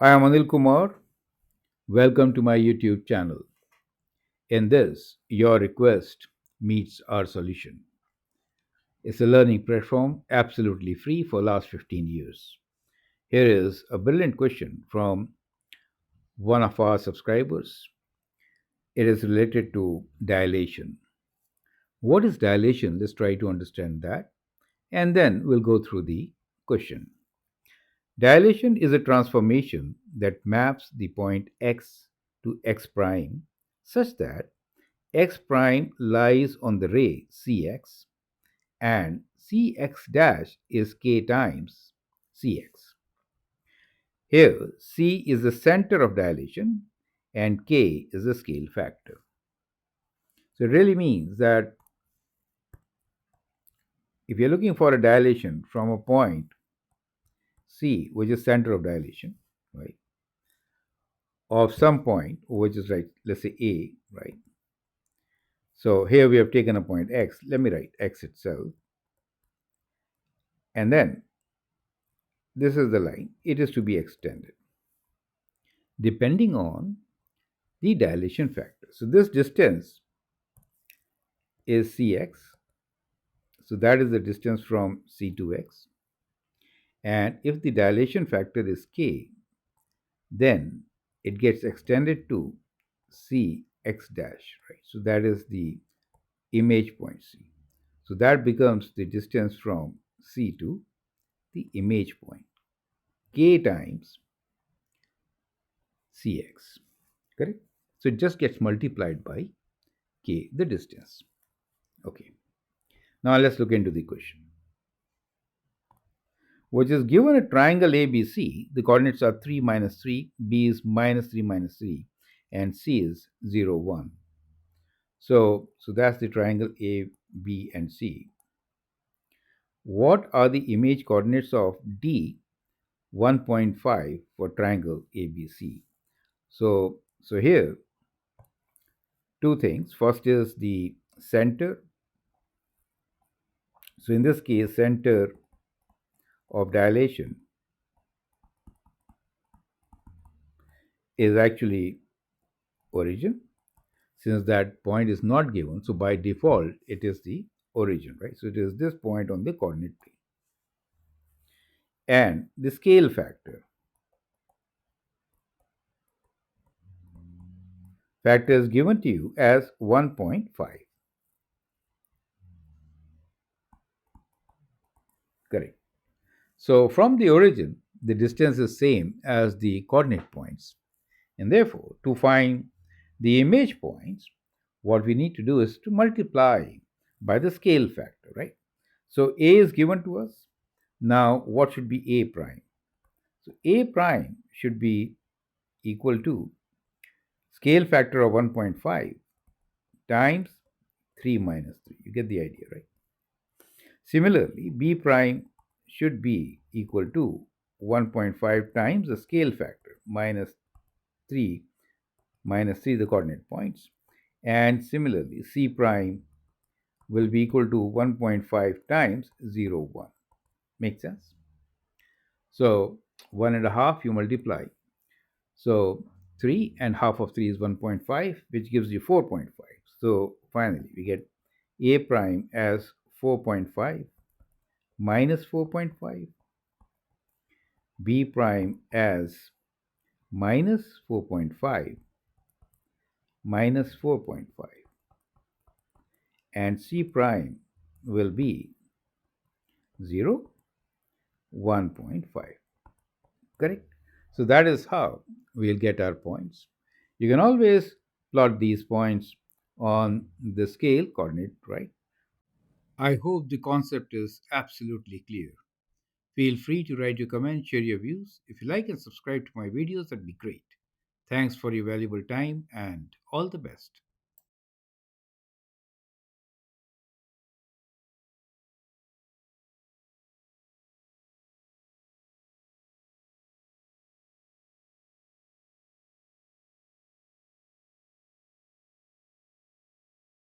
I am Anil Kumar. Welcome to my YouTube channel. In this, your request meets our solution. It's a learning platform absolutely free for last 15 years. Here is a brilliant question from one of our subscribers. It is related to dilation. What is dilation? Let's try to understand that. And then we'll go through the question. Dilation is a transformation that maps the point x to x prime such that x prime lies on the ray Cx and Cx dash is k times Cx. Here, C is the center of dilation and k is the scale factor. So it really means that if you're looking for a dilation from a point C, which is center of dilation, right, of some point, which is like, let's say A, right? So here we have taken a point X. Let me write X itself. And then this is the line. It is to be extended depending on the dilation factor. So this distance is Cx. So that is the distance from C to X. And if the dilation factor is K, then it gets extended to Cx dash, right? So that is the image point C. So that becomes the distance from C to the image point, K times Cx, correct? So it just gets multiplied by K, the distance. Okay. Now let's look into the question. Which is given a triangle ABC, the coordinates are 3 minus 3, B is minus 3 minus 3, and C is 0, 1. So that's the triangle A, B, and C. What are the image coordinates of D 1.5 for triangle ABC? So here, two things. First is the center. So in this case, center of dilation is actually origin, since that point is not given. So by default, it is the origin, right? So it is this point on the coordinate plane. And the scale factor. Factor is given to you as 1.5. Correct. So from the origin, the distance is same as the coordinate points. And therefore, to find the image points, what we need to do is to multiply by the scale factor, right? So A is given to us. Now, what should be A prime? So A prime should be equal to scale factor of 1.5 times 3 minus 3. You get the idea, right? Similarly, B prime should be equal to 1.5 times the scale factor minus 3 the coordinate points. And similarly, C prime will be equal to 1.5 times 0, 1. Make sense? So 1.5 you multiply. So 3 and half of 3 is 1.5, which gives you 4.5. So finally, we get A prime as 4.5 minus 4.5, B prime as minus 4.5 minus 4.5, and C prime will be 0, 1.5. Correct? So that is how we'll get our points. You can always plot these points on the scale coordinate, right? I hope the concept is absolutely clear. Feel free to write your comments, share your views. If you like and subscribe to my videos, that'd be great. Thanks for your valuable time and all the best.